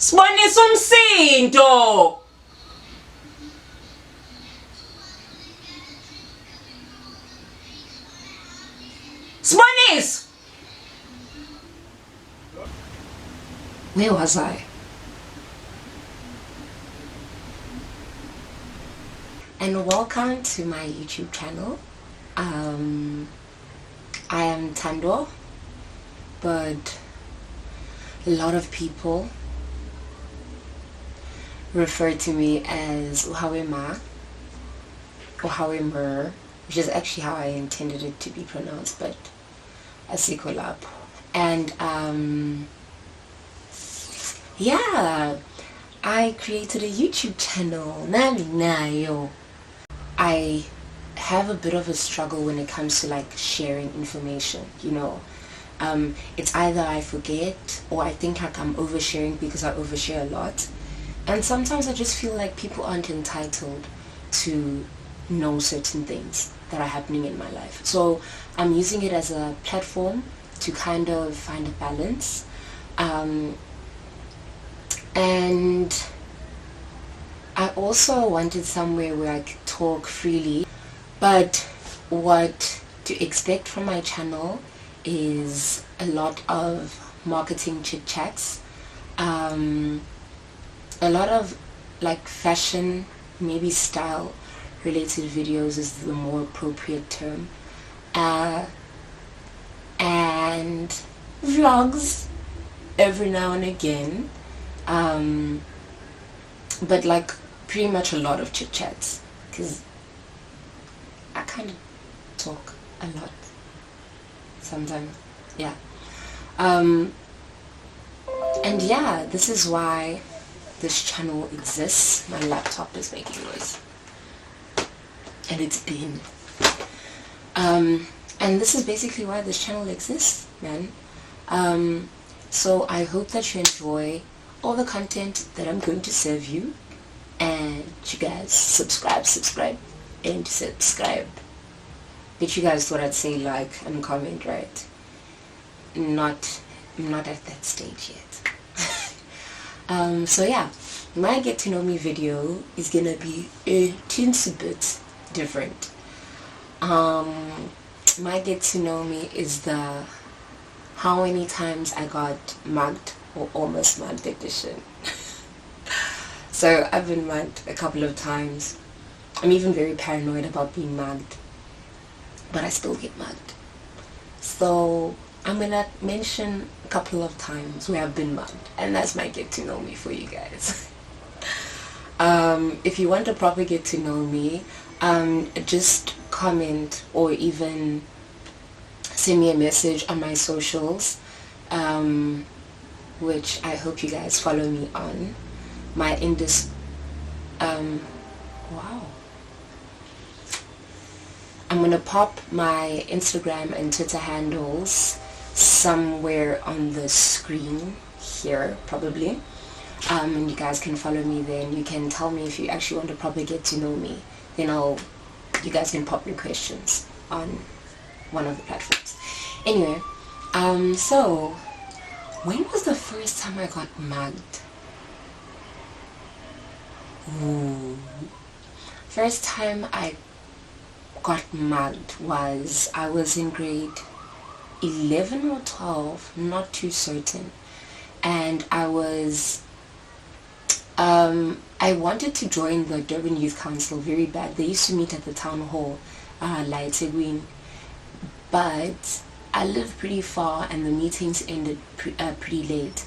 Sibonisa umsindo. Sibonisa. Where was I? And welcome to my YouTube channel. I am Tando, but a lot of people refer to me as hawemuurhh or hawemuurhh, which is actually how I intended it to be pronounced, but asikolap. And yeah, I created a YouTube channel. I have a bit of a struggle when it comes to like sharing information, you know. It's either I forget or I think like I'm oversharing because I overshare a lot, and sometimes I just feel like people aren't entitled to know certain things that are happening in my life. So I'm using it as a platform to kind of find a balance, and I also wanted somewhere where I could talk freely. But what to expect from my channel is a lot of marketing chit chats, a lot of like fashion, maybe style related videos is the more appropriate term, and vlogs every now and again, but like pretty much a lot of chit chats because I kind of talk a lot sometimes, yeah. And yeah, this is why this channel exists. My laptop is making noise, and it's been. And this is basically why this channel exists, man. So I hope that you enjoy all the content that I'm going to serve you, and you guys subscribe, and subscribe. But you guys thought I'd say like and comment, right? I'm not at that stage yet. So yeah, my get to know me video is gonna be a teensy bit different. My get to know me is the how many times I got mugged or almost mugged edition. So I've been mugged a couple of times. I'm even very paranoid about being mugged, but I still get mugged. So I'm gonna mention a couple of times where I've been mugged, and that's my get to know me for you guys. If you want to proper get to know me, just comment or even send me a message on my socials, which I hope you guys follow me on. My wow. I'm gonna pop my Instagram and Twitter handles somewhere on the screen here, probably. And you guys can follow me there, and you can tell me if you actually want to probably get to know me. Then you guys can pop your questions on one of the platforms. Anyway, so when was the first time I got mugged? Ooh. First time I got mugged was I was in grade 11 or 12, not too certain, and I wanted to join the Durban Youth Council very bad. They used to meet at the town hall, Laetegwini, but I lived pretty far and the meetings ended pretty late,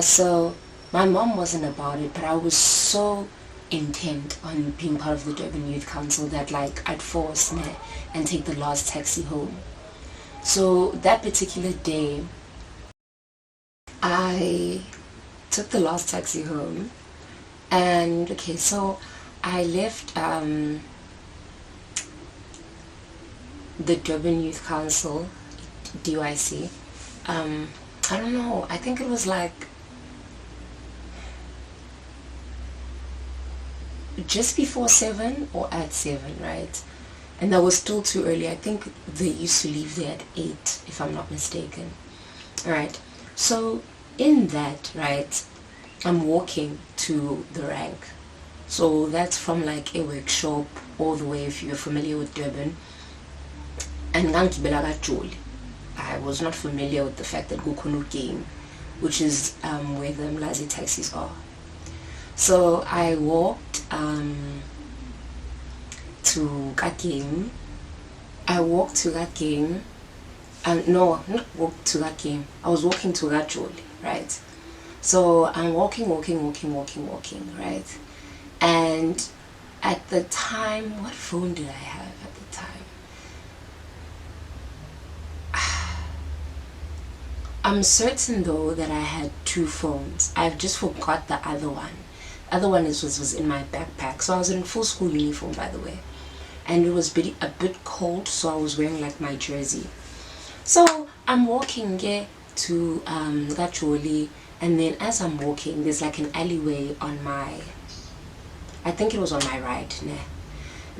so my mom wasn't about it, but I was so intent on being part of the Durban Youth Council that like I'd force me and take the last taxi home. So that particular day I took the last taxi home, and okay, so I left the Durban Youth Council, DYC, I don't know, I think it was like just before 7 or at 7, right? And that was still too early. I think they used to leave there at 8, if I'm not mistaken. Alright, so in that, right, I'm walking to the rank. So that's from like a workshop all the way, if you're familiar with Durban. And I was not familiar with the fact that Gukunu game, which is where the Mlazi taxis are. So I walked to that game. I walked to that game. No, not walked to that game. I was walking to that Joli, right? So I'm walking, right? And at the time, what phone did I have at the time? I'm certain though that I had 2 phones. I've just forgot the other one. The other one was in my backpack. So I was in full school uniform, by the way. And it was a bit cold, so I was wearing like my jersey. So I'm walking to Gacholi, and then as I'm walking, there's like an alleyway on my, I think it was on my right, an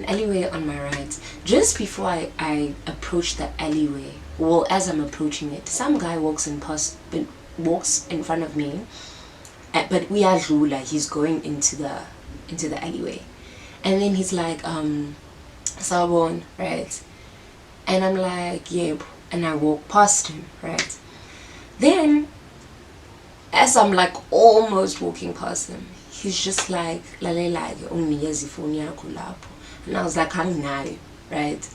alleyway on my right. Just before I approach the alleyway, well, as I'm approaching it, some guy walks in front of me, but we are Lula, he's going into the alleyway, and then he's like, Sabon, right? And I'm like, yeah, and I walk past him, right? Then, as I'm like almost walking past him, he's just like, and I was like, right?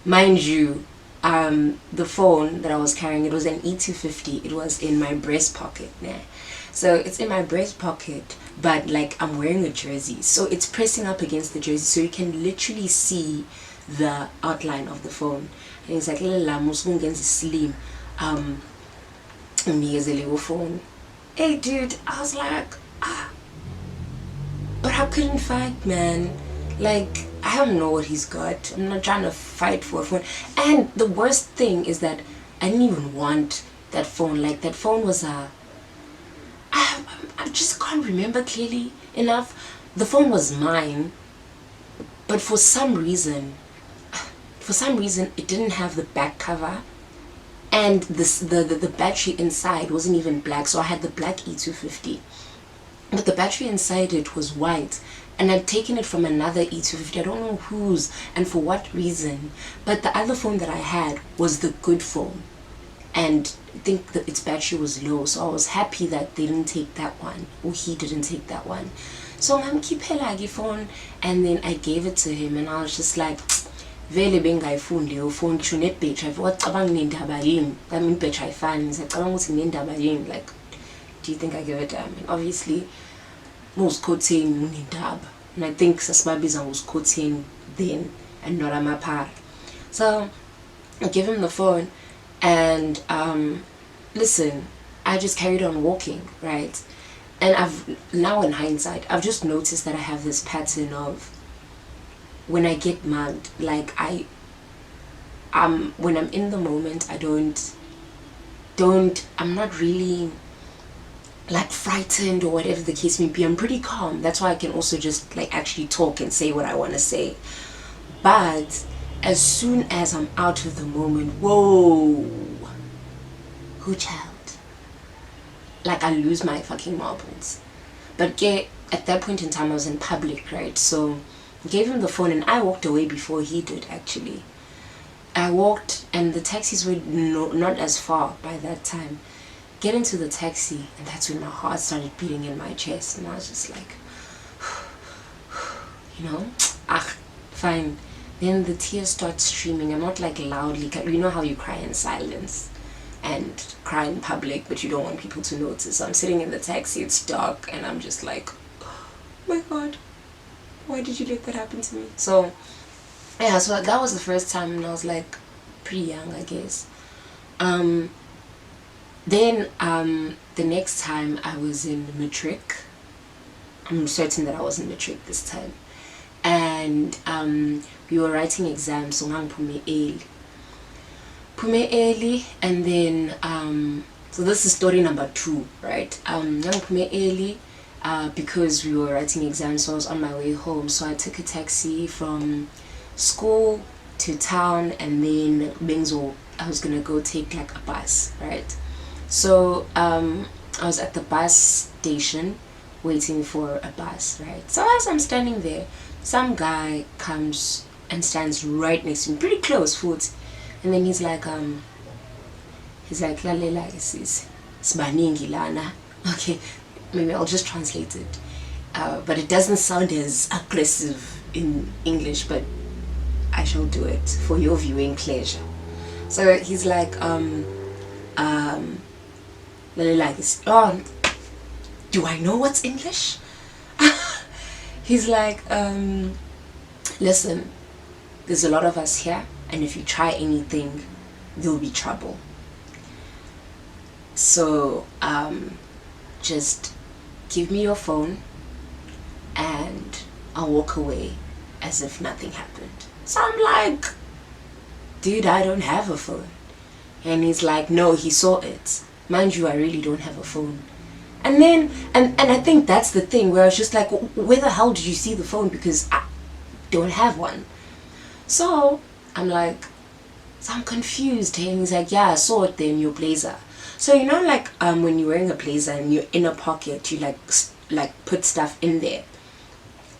Mind you, the phone that I was carrying, it was an E250. It was in my breast pocket. Yeah. So it's in my breast pocket, but like I'm wearing a jersey, so it's pressing up against the jersey, so you can literally see the outline of the phone. And it's like slim phone. Hey dude, I was like, but I couldn't fight, man. Like, I don't know what he's got. I'm not trying to fight for a phone. And the worst thing is that I didn't even want that phone. Like, that phone was I just can't remember clearly enough. The phone was mine, but for some reason it didn't have the back cover, and the battery inside wasn't even black. So I had the black E250, but the battery inside it was white, and I'd taken it from another E250. I don't know whose and for what reason, but the other phone that I had was the good phone, and I think that its battery was low, so I was happy that they didn't take that one, or he didn't take that one. So I'm keep phone, and then I gave it to him, and I was just like, vele bengayifundi leyo phone ngisho nebhetri wacabanga nendaba yini. I mean, ibhetri ayifani, ngicabanga ukuthi nendaba yini. Like, do you think I give a damn? And obviously nguzikhotheni unendaba, and I think sasibabiza nguzikhotheni then and not amapara. So I give him the phone, and listen, I just carried on walking, right? And I've now, in hindsight, I've just noticed that I have this pattern of, when I get mugged, like when I'm in the moment, I'm not really like frightened or whatever the case may be. I'm pretty calm. That's why I can also just like actually talk and say what I want to say. But as soon as I'm out of the moment, whoa, who child? Like, I lose my fucking marbles. But at that point in time, I was in public, right? So I gave him the phone, and I walked away before he did, actually. I walked, and the taxis were not as far by that time. Get into the taxi, and that's when my heart started beating in my chest, and I was just like, you know, fine. Then the tears start streaming. I'm not like loudly, you know how you cry in silence and cry in public, but you don't want people to notice. So I'm sitting in the taxi, it's dark, and I'm just like, oh my god, why did you let that happen to me? So yeah, so that was the first time, and I was like pretty young, I guess. Then the next time I was in matric. I'm certain that I was in matric this time, and we were writing exams, so Pume early, and then so this is story number 2, right? Pume early because we were writing exams, so I was on my way home. So I took a taxi from school to town, and then Bengzo, I was gonna go take like a bus, right? So I was at the bus station waiting for a bus, right? So as I'm standing there, some guy comes and stands right next to me, pretty close, foot, and then he's like, lalela sis, sibaningi lana. Okay, maybe I'll just translate it, but it doesn't sound as aggressive in English, but I shall do it for your viewing pleasure. So he's like, lalela sis. Oh, do I know what's English? He's like, listen, there's a lot of us here, and if you try anything, there'll be trouble. So just give me your phone and I'll walk away as if nothing happened. So I'm like, dude, I don't have a phone. And he's like, no, he saw it. Mind you, I really don't have a phone. And then, and I think that's the thing where I was just like, where the hell did you see the phone? Because I don't have one. So I'm like, so I'm confused. And he's like, yeah, I saw it there in your blazer. So you know, like when you're wearing a blazer and you're in a pocket, you like put stuff in there.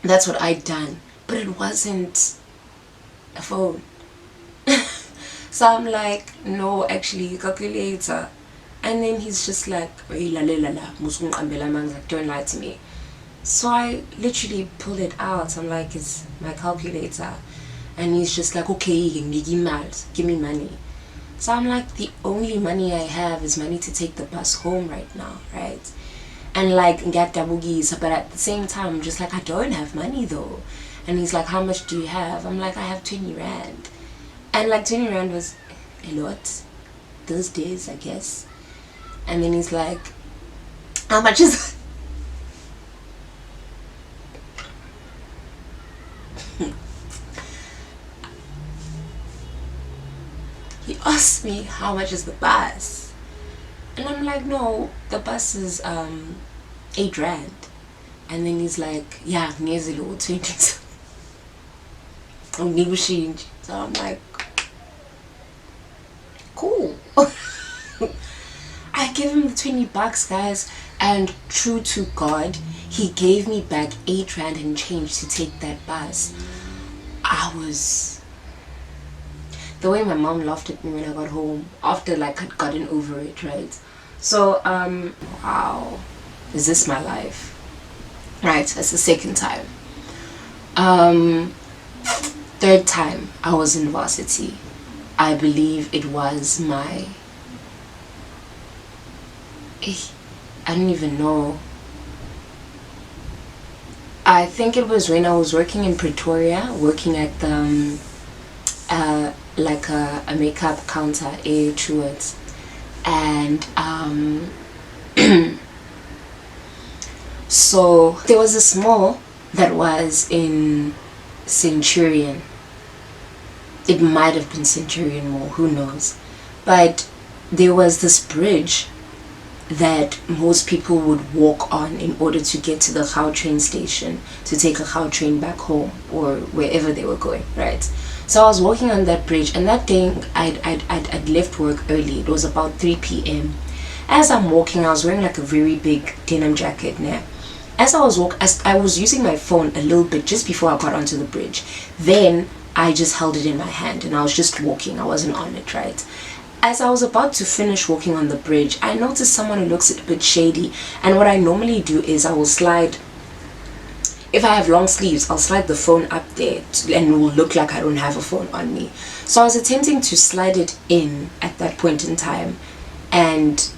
That's what I'd done, but it wasn't a phone. So I'm like, no, actually, calculator. And then he's just like, don't lie to me. So I literally pulled it out. I'm like, it's my calculator. And he's just like, okay, give me money. So I'm like, the only money I have is money to take the bus home right now, right? And like, get dabugis, but at the same time, I'm just like, I don't have money though. And he's like, how much do you have? I'm like, I have 20 rand. And like 20 rand was a lot those days, I guess. And then he's like, how much is he asked me how much is the bus, and I'm like, no, the bus is 8 rand. And then he's like, yeah, near little 20. So I'm like, cool. I gave him the 20 bucks, guys, and true to God, he gave me back 8 rand and change to take that bus. The way my mom laughed at me when I got home after like I'd gotten over it, right? So wow, is this my life? Right, that's the second time. Third time I was in varsity. I believe it was my, I don't even know. I think it was when I was working in Pretoria, working at the like a makeup counter, Truworths, and so there was this mall that was in Centurion. It might have been Centurion Mall, who knows, but there was this bridge that most people would walk on in order to get to the Gautrain station to take a Gautrain back home or wherever they were going, right? So I was walking on that bridge, and that day I'd left work early. It was about 3 p.m. As I'm walking, I was wearing like a very big denim jacket now. As I was using my phone a little bit just before I got onto the bridge. Then I just held it in my hand and I was just walking. I wasn't on it, right? As I was about to finish walking on the bridge, I noticed someone who looks a bit shady. And what I normally do is I will slide, if I have long sleeves, I'll slide the phone up there and it will look like I don't have a phone on me. So I was attempting to slide it in at that point in time, and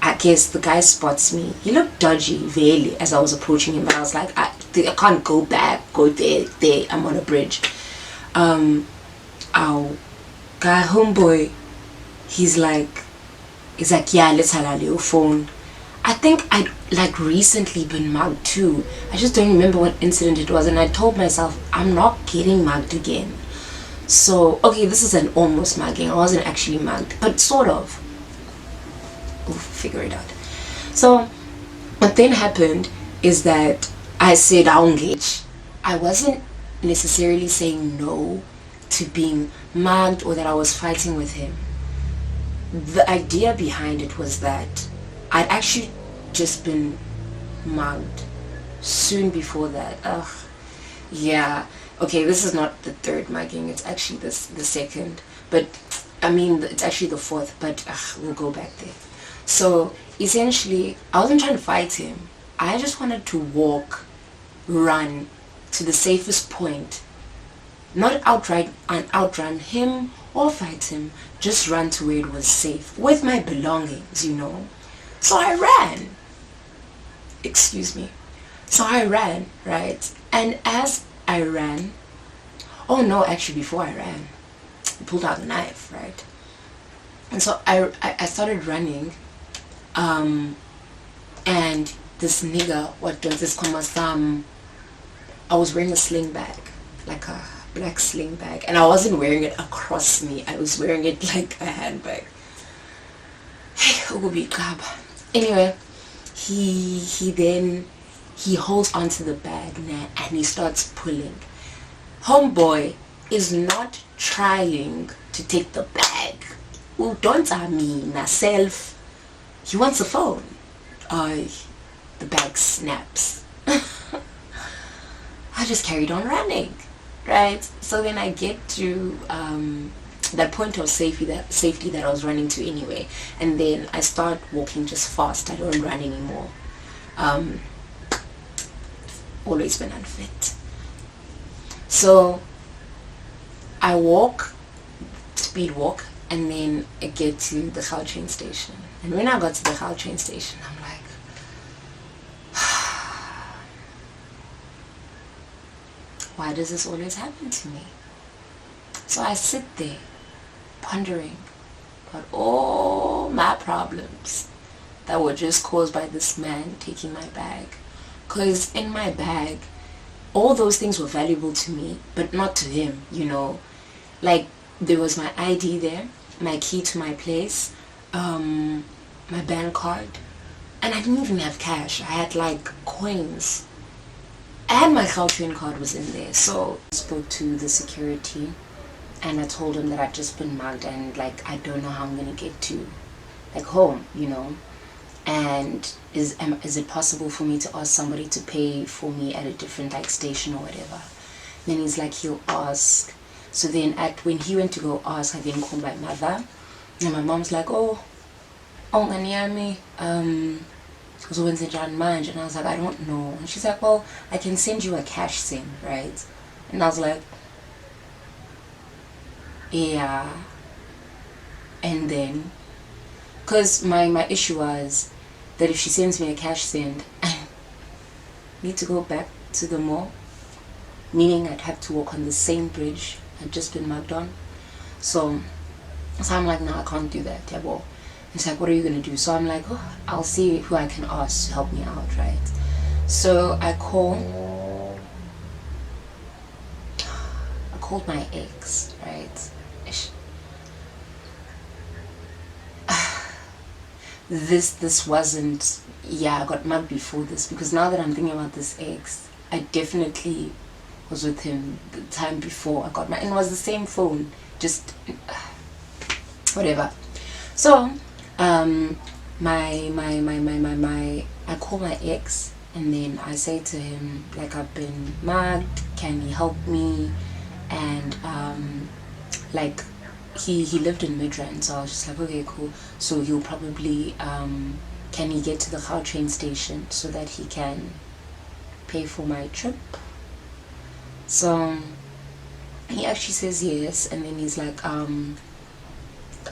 I guess the guy spots me. He looked dodgy, really, as I was approaching him, but I was like, I can't go back, go there, I'm on a bridge. Our guy, homeboy, he's like, yeah, let's have your phone. I think I'd like recently been mugged too. I just don't remember what incident it was, and I told myself I'm not getting mugged again. So okay, this is an almost mugging. I wasn't actually mugged, but sort of. We'll figure it out. So what then happened is that I said I'll engage. I wasn't necessarily saying no to being mugged or that I was fighting with him. The idea behind it was that I'd actually just been mugged soon before that. Ugh. Yeah. Okay, this is not the third mugging. It's actually the second. But, I mean, it's actually the fourth. But, we'll go back there. So, essentially, I wasn't trying to fight him. I just wanted to walk, run to the safest point. Not outrun him or fight him. Just run to where it was safe. With my belongings, you know. So I ran. Excuse me. So I ran, right? And as I ran, oh no, actually before I ran, I pulled out a knife, right? And so I started running, and this nigga, what does this come? I was wearing a sling bag, like a black sling bag, and I wasn't wearing it across me. I was wearing it like a handbag. Anyway, he holds onto the bag and he starts pulling. Homeboy is not trying to take the bag. Oh, don't I mean self. He wants a phone. The bag snaps. I just carried on running, right? So then I get to that point of safety that I was running to anyway, and then I start walking just fast. I don't run anymore. Always been unfit. So I walk, speed walk, and then I get to the Gautrain station. And when I got to the Gautrain station, I'm like, why does this always happen to me? So I sit there, pondering about all my problems that were just caused by this man taking my bag. Because in my bag, all those things were valuable to me, but not to him, you know. Like, there was my ID there, my key to my place, my bank card, and I didn't even have cash. I had like coins. And my Gautrain card was in there. So I spoke to the security and I told him that I'd just been mugged and like I don't know how I'm gonna get to like home, you know. And is it possible for me to ask somebody to pay for me at a different like station or whatever? Then he's like, he'll ask. So then when he went to go ask, I then called my mother, and my mom's like, oh ngani yami, and I was like, I don't know. And she's like, well, I can send you a cash send, right? And I was like, yeah. And then, because my issue was that if she sends me a cash send, I need to go back to the mall, meaning I'd have to walk on the same bridge I'd just been mugged on. So I'm like, no, I can't do that, yeah. It's like, what are you gonna do? So I'm like, oh, I'll see who I can ask to help me out, right? So I called my ex, right? This wasn't, yeah, I got mugged before this, because now that I'm thinking about this ex, I definitely was with him the time before I got and it was the same phone, just whatever. So I call my ex and then I say to him, like, I've been mugged, can he help me? And like he lived in Midrand, so I was just like, okay, cool. So he'll probably can he get to the Gautrain station so that he can pay for my trip? So he actually says yes, and then he's like, I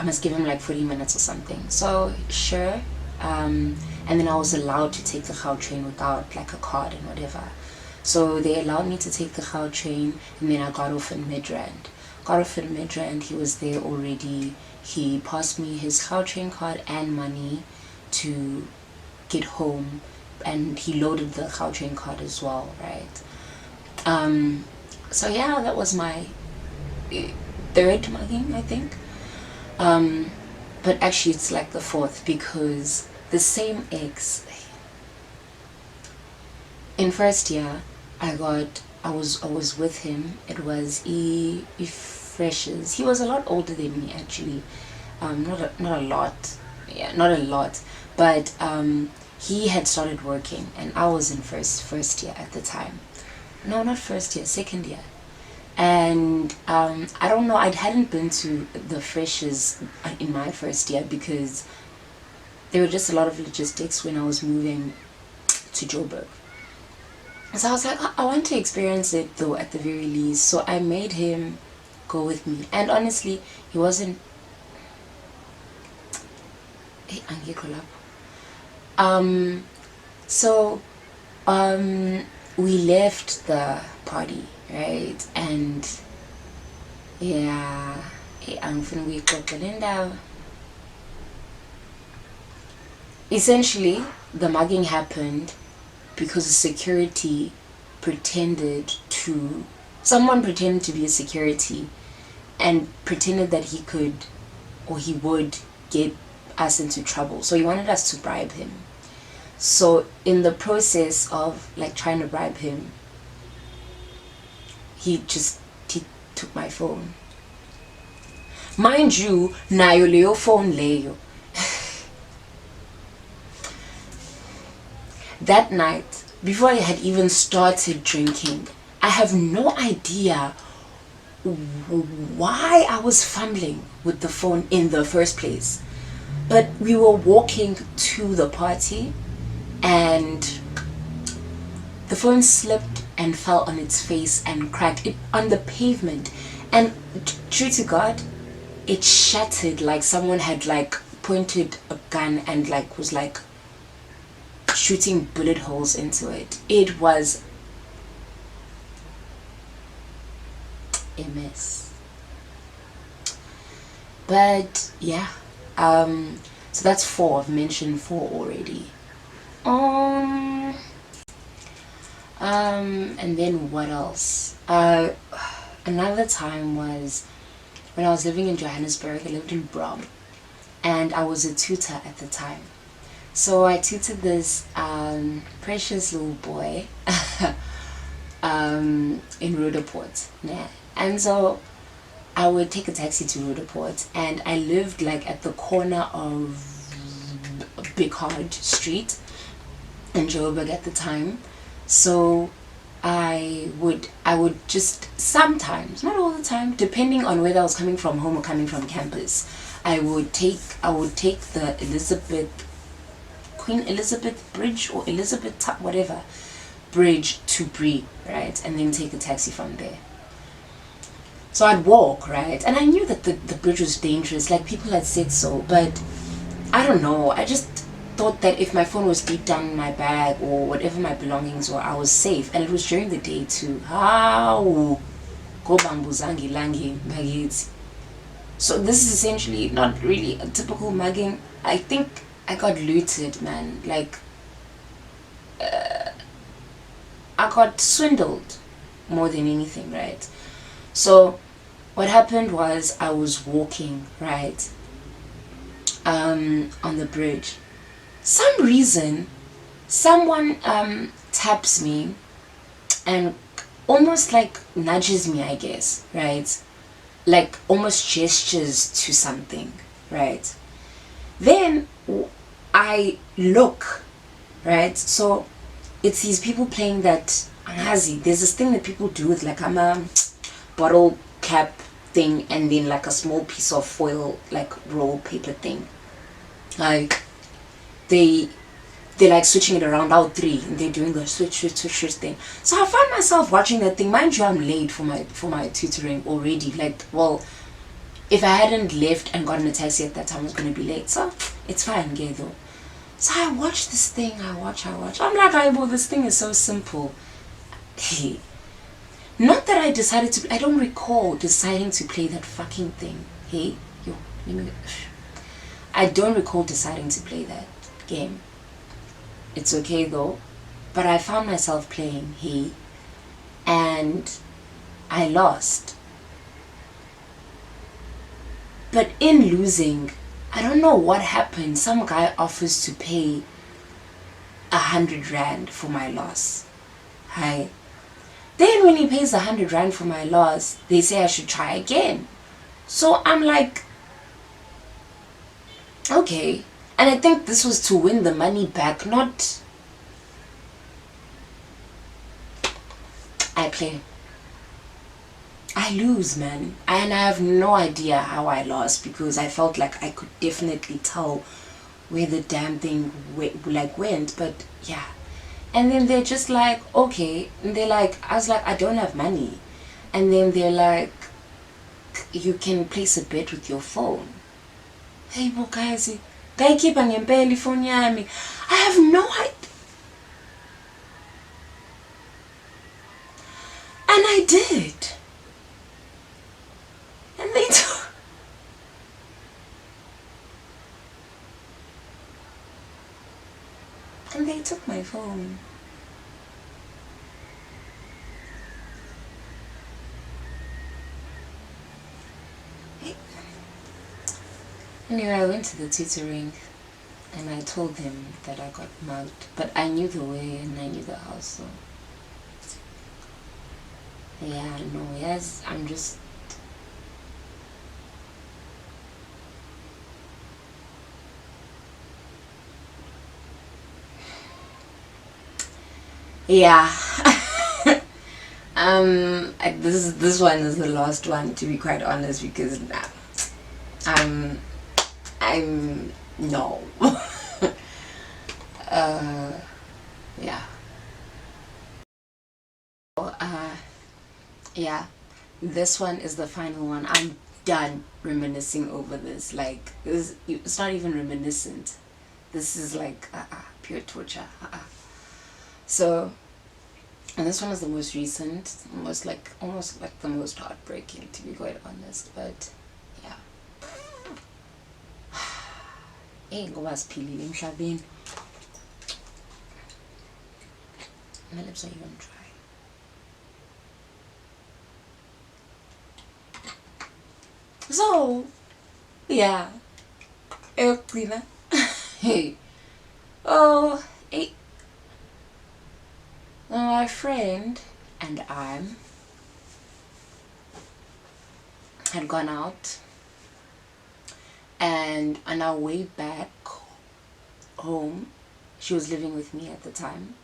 must give him like 40 minutes or something. So sure. And then I was allowed to take the Gautrain without like a card and whatever. So they allowed me to take the Gautrain, and then I got off in Midrand. He was there already. He passed me his Gautrain card and money to get home, and he loaded the Gautrain card as well, right? So yeah, that was my third mugging, I think. But actually it's like the fourth, because the same ex, in first year I was with him. It was Freshers. He was a lot older than me, actually. Not a lot, yeah, not a lot, but he had started working, and I was in first year at the time. No, not first year, second year. And I don't know, I hadn't been to the freshers in my first year because there were just a lot of logistics when I was moving to Joburg. So I was like, I want to experience it though at the very least. So I made him go with me. And honestly, he wasn't... So we left the party, right? And yeah, essentially the mugging happened because the security someone pretended to be a security and pretended that he could or he would get us into trouble. So he wanted us to bribe him. So in the process of like trying to bribe him, he took my phone. Mind you, nayo leo phone leyo. That night, before I had even started drinking, I have no idea why I was fumbling with the phone in the first place. But we were walking to the party and the phone slipped and fell on its face and cracked it on the pavement. And true to God, it shattered like someone had like pointed a gun and like was like shooting bullet holes into it. It was a mess. But yeah, so that's 4. I've mentioned 4 already. And then what else? Another time was when I was living in Johannesburg. I lived in Brom, and I was a tutor at the time. So I tutored this precious little boy in Rudaport. Yeah. And so I would take a taxi to Rudaport, and I lived like at the corner of Big Hard Street in Joburg at the time. So I would just sometimes, not all the time, depending on whether I was coming from home or coming from campus, I would take the Queen Elizabeth Bridge or whatever bridge to Bree, right, and then take a taxi from there. So I'd walk, right, and I knew that the bridge was dangerous, like people had said so, but I don't know, I just thought that if my phone was deep down in my bag or whatever my belongings were, I was safe. And it was during the day too. How go bambuzangi langi bagits. So this is essentially not really a typical mugging. I think I got looted, man. Like I got swindled more than anything, right? So what happened was I was walking, right, on the bridge. Some reason someone taps me and almost like nudges me, I guess, right, like almost gestures to something, right. Then I look, right, so it's these people playing that angazi. There's this thing that people do with like a bottle cap thing and then like a small piece of foil like roll paper thing, like they're like switching it around, out 3, and they're doing the switch thing. So I found myself watching that thing. Mind you, I'm late for my tutoring already. Like, well, if I hadn't left and gotten a taxi at that time, I was going to be late. So it's fine, gay though. So I watch this thing. I watch. I'm like, well, this thing is so simple. Not that I don't recall deciding to play that fucking thing. Hey, yo, I don't recall deciding to play that game. It's okay though, but I found myself playing and I lost. But in losing, I don't know what happened. Some guy offers to pay 100 rand for my loss. Hi. Then when he pays 100 rand for my loss, they say I should try again. So I'm like, okay. And I think this was to win the money back, not... I play. I lose, man. And I have no idea how I lost, because I felt like I could definitely tell where the damn thing went. But yeah. And then they're just like, okay. And they're like, I was like, I don't have money. And then they're like, you can place a bet with your phone. Hey, guys, I keep on barely phone yami. I have no idea. And I did. And they took... And they took my phone. Anyway, I went to the tutoring and I told them that I got mugged. But I knew the way and I knew the house, so... Yeah, no, yes, I'm just... Yeah. This one is the last one, to be quite honest, because I'm no. Yeah. Yeah, this one is the final one. I'm done reminiscing over this. Like, it's not even reminiscent. This is like pure torture. So, and this one is the most recent, almost like the most heartbreaking, to be quite honest. But yeah. Hey, ngobaziphilile emhlabeni. My lips are even dry. So, yeah. Cleaner. Hey. Oh, hey. My friend and I had gone out, and on our way back home, she was living with me at the time,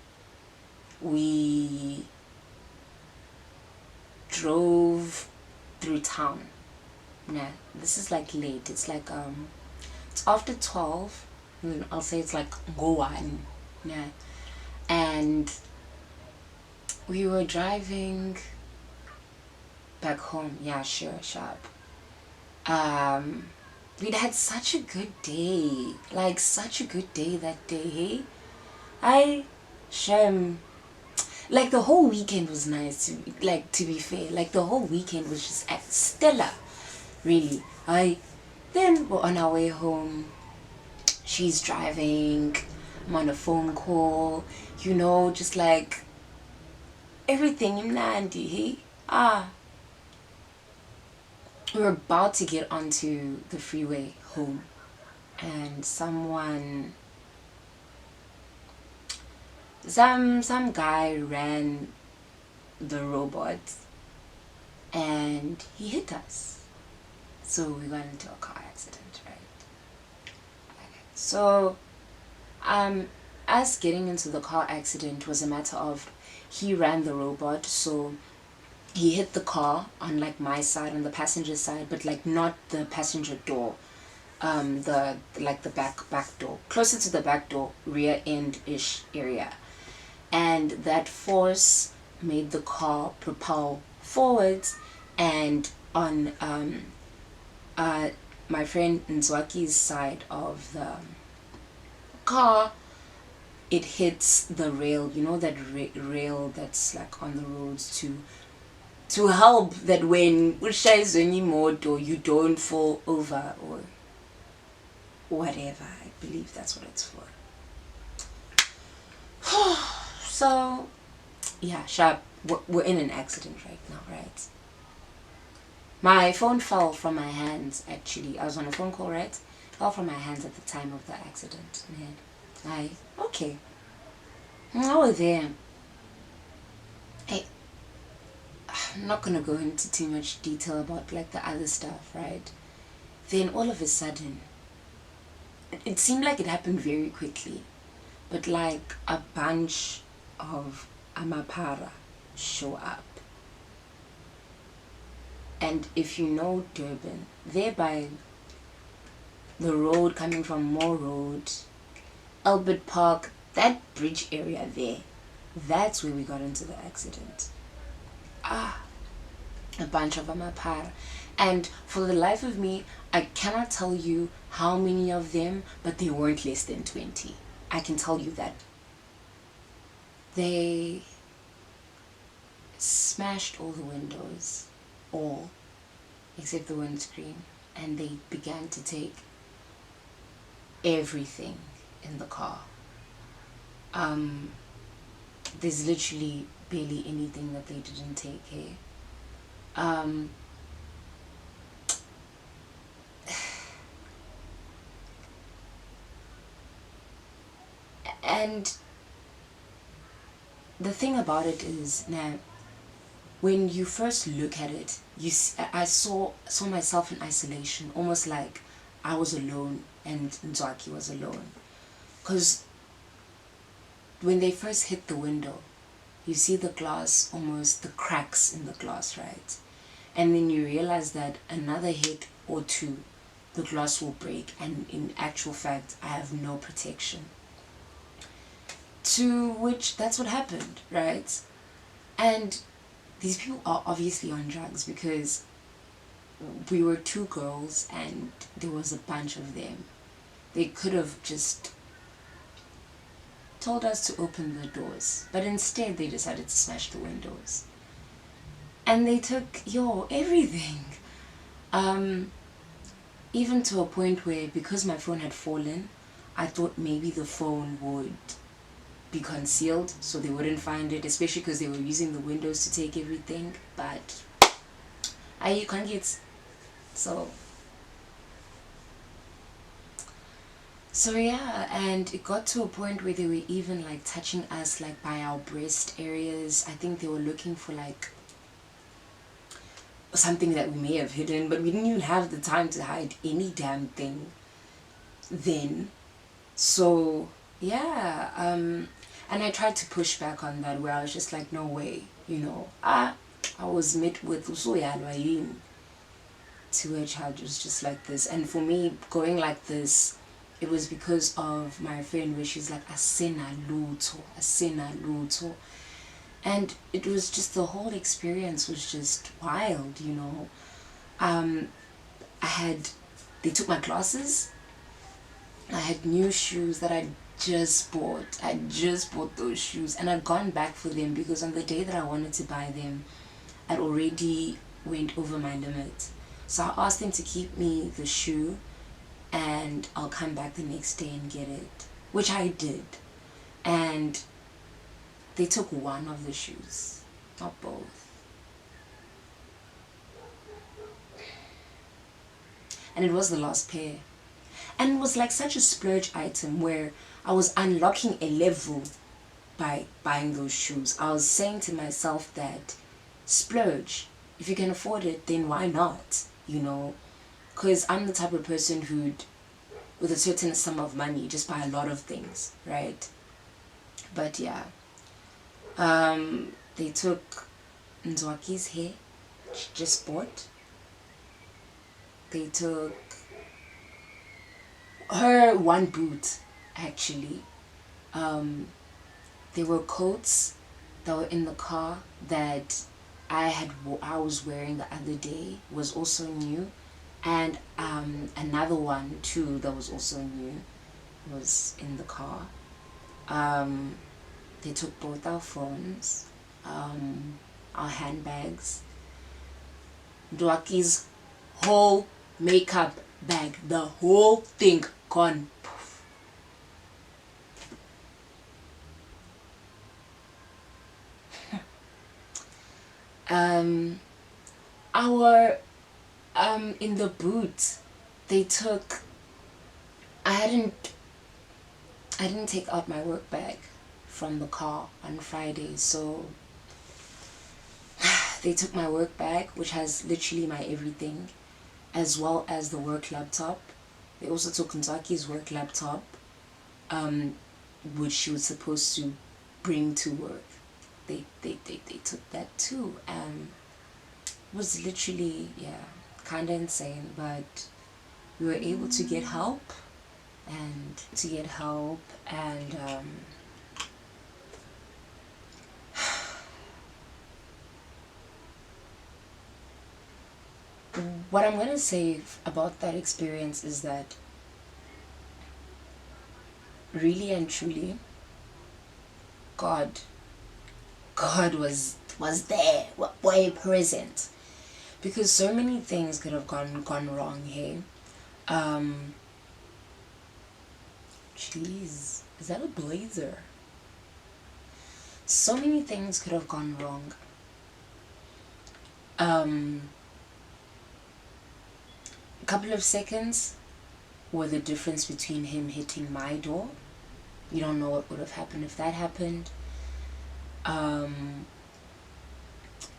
we drove through town. Nah, this is like late. It's like it's after 12. I'll say it's like go on. Yeah. And we were driving back home. Yeah, sure, sharp. We'd had such a good day. Like, such a good day that day, hey? Like, the whole weekend was nice, to be fair. Like, the whole weekend was just stellar, really. Then we're on our way home. She's driving. I'm on a phone call. You know, just like... everything in Nandi, hey? We were about to get onto the freeway home, and some guy ran the robot and he hit us. So we got into a car accident, right? Okay. So us getting into the car accident was a matter of, he ran the robot, so he hit the car on like my side, on the passenger side, but like not the passenger door, the back door, closer to the back door, rear end ish area, and that force made the car propel forwards, and on my friend Nzwaki's side of the car, it hits the rail, you know, that rail that's like on the roads to help that when you don't fall over or whatever. I believe that's what it's for. So yeah, sharp, we're in an accident right now, right? My phone fell from my hands. Actually, I was on a phone call, right? Fell from my hands at the time of the accident. Man, okay, I was there. Hey, I'm not gonna go into too much detail about like the other stuff, right? Then all of a sudden, it seemed like it happened very quickly, but like a bunch of amapara show up. And if you know Durban, there by the road coming from Moore Road, Albert Park, that bridge area there, that's where we got into the accident. A bunch of amapara. And for the life of me, I cannot tell you how many of them, but they weren't less than 20. I can tell you that. They smashed all the windows, all except the windscreen, and they began to take everything in the car. There's literally barely anything that they didn't take here. And the thing about it is, now, when you first look at it, I saw myself in isolation, almost like I was alone and Nzwaki was alone. Because when they first hit the window, you see the glass, almost the cracks in the glass, right? And then you realize that another hit or two, the glass will break, and in actual fact, I have no protection. To which, that's what happened, right? And these people are obviously on drugs, because we were two girls and there was a bunch of them. They could have just told us to open the doors, but instead they decided to smash the windows. And they took, everything. Even to a point where, because my phone had fallen, I thought maybe the phone would be concealed so they wouldn't find it, especially because they were using the windows to take everything. But you can't get so yeah. And it got to a point where they were even like touching us like by our breast areas. I think they were looking for like something that we may have hidden, but we didn't even have the time to hide any damn thing then. So yeah, and I tried to push back on that, where I was just like, no way, I was met with to a child was just like this. And for me, going like this, it was because of my friend, where she's like, asena luto. And it was just, the whole experience was just wild, they took my glasses. I had new shoes that I just bought. I just bought those shoes, and I'd gone back for them because on the day that I wanted to buy them, I'd already went over my limit. So I asked them to keep me the shoe, and I'll come back the next day and get it, which I did. And they took one of the shoes, not both. And it was the last pair. And it was like such a splurge item, where I was unlocking a level by buying those shoes. I was saying to myself that splurge, if you can afford it, then why not, because I'm the type of person who'd, with a certain sum of money, just buy a lot of things, right? But yeah, they took Nzwaki's hair, she just bought. They took her one boot, actually. There were coats that were in the car that I was wearing the other day, was also new, and another one too that was also new was in the car. They took both our phones, our handbags, Dwaki's whole makeup bag, the whole thing gone. In the boot, they took, I didn't take out my work bag from the car on Friday, so they took my work bag, which has literally my everything, as well as the work laptop, They also took Nzaki's work laptop, which she was supposed to bring to work. They took that too. It was literally, yeah, kind of insane, but we were able to get help and what I'm going to say about that experience is that really and truly God was there, way present, because so many things could have gone wrong here. Jeez, is that a blazer? So many things could have gone wrong. A couple of seconds were the difference between him hitting my door. You don't know what would have happened if that happened. And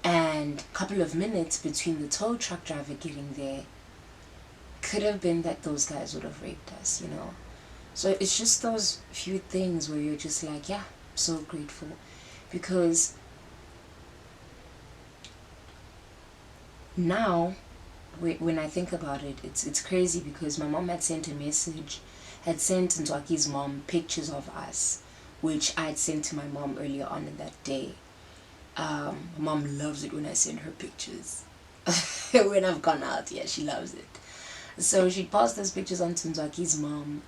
a couple of minutes between the tow truck driver getting there could have been that those guys would have raped us, you know. So it's just those few things where you're just like, yeah, I'm so grateful. Because now, when I think about it, it's crazy, because my mom had sent Nzwaki's mom pictures of us, which I had sent to my mom earlier on in that day. My mom loves it when I send her pictures. When I've gone out, yeah, she loves it. So she passed those pictures on to Nzwaki's mom,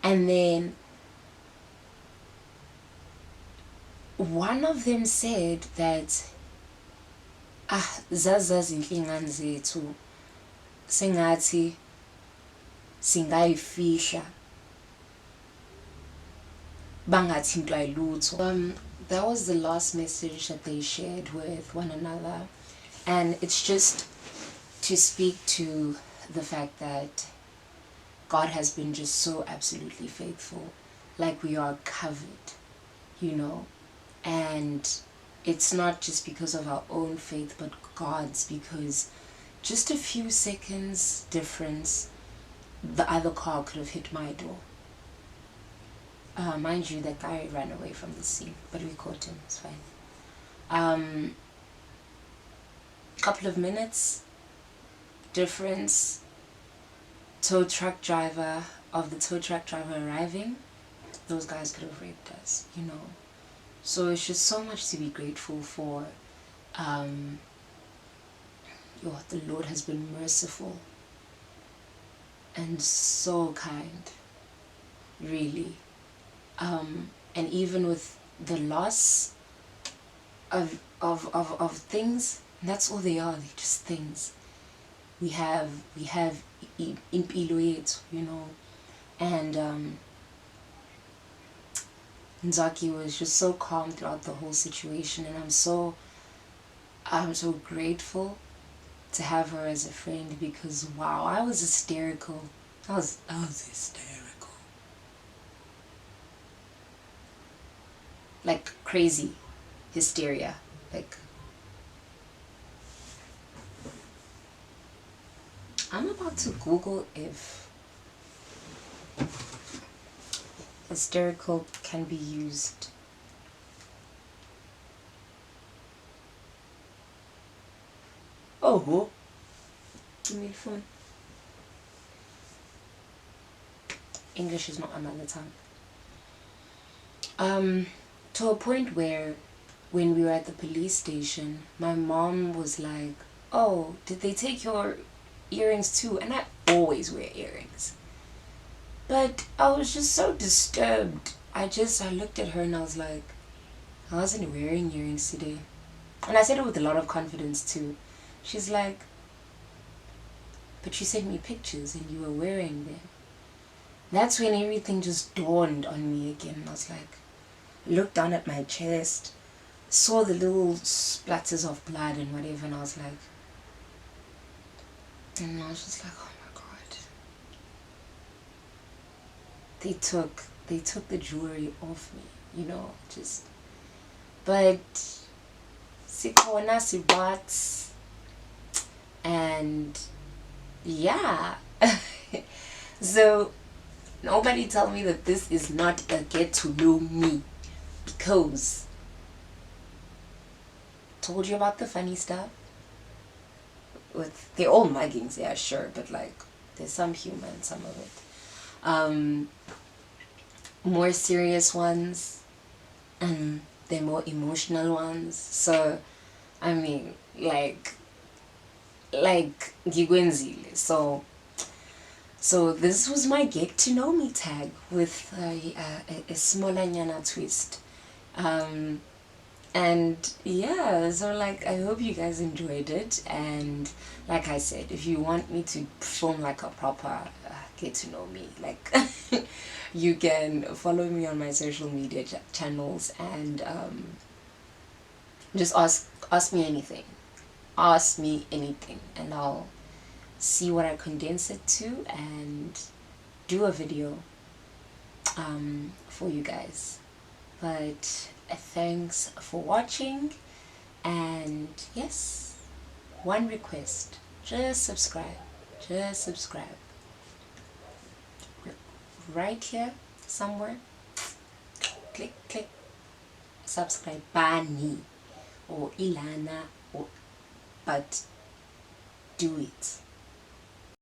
and then one of them said that zazazi inhlingane zethu sengathi singayifihla bangathintwa yilutho. That was the last message that they shared with one another, and it's just to speak to the fact that God has been just so absolutely faithful. Like, we are covered, you know, and it's not just because of our own faith but God's, because just a few seconds difference, the other car could have hit my door. Mind you, that guy ran away from the scene, but we caught him, it's fine. Couple of minutes difference, the tow truck driver arriving, those guys could have raped us, you know. So it's just so much to be grateful for. The Lord has been merciful and so kind, really. And even with the loss of things, that's all they are, they're just things. We have impilo yethu, you know, and Nzaki was just so calm throughout the whole situation, and I'm so grateful to have her as a friend, because wow, I was hysterical. I was hysterical, like crazy hysteria. Like, I'm about to Google if hysterical can be used. Oh, give me the phone. English is not my mother tongue. To a point where when we were at the police station, my mom was like, oh, did they take your earrings too? And I always wear earrings. But I was just so disturbed. I looked at her and I was like, I wasn't wearing earrings today. And I said it with a lot of confidence too. She's like, but you sent me pictures and you were wearing them. That's when everything just dawned on me again. I was like, looked down at my chest, saw the little splatters of blood and whatever, and I was like, and I was just like, oh my God. They took the jewelry off me, you know, just, but sikhona sibat, and yeah. So nobody tell me that this is not a get to know me, because told you about the funny stuff with they're all muggings, yeah, sure, but like there's some humor in some of it. More serious ones, and they're more emotional ones. So I mean, like Gigwenzile. So this was my get to know me tag with a smaller nyana twist. And yeah, so like I hope you guys enjoyed it. And like I said, if you want me to film like a proper get to know me, like you can follow me on my social media channels, and just ask me anything. Ask me anything, and I'll see what I condense it to and do a video for you guys. But thanks for watching, and yes, one request, just subscribe, right here somewhere. Click subscribe bani or ilana, or but do it.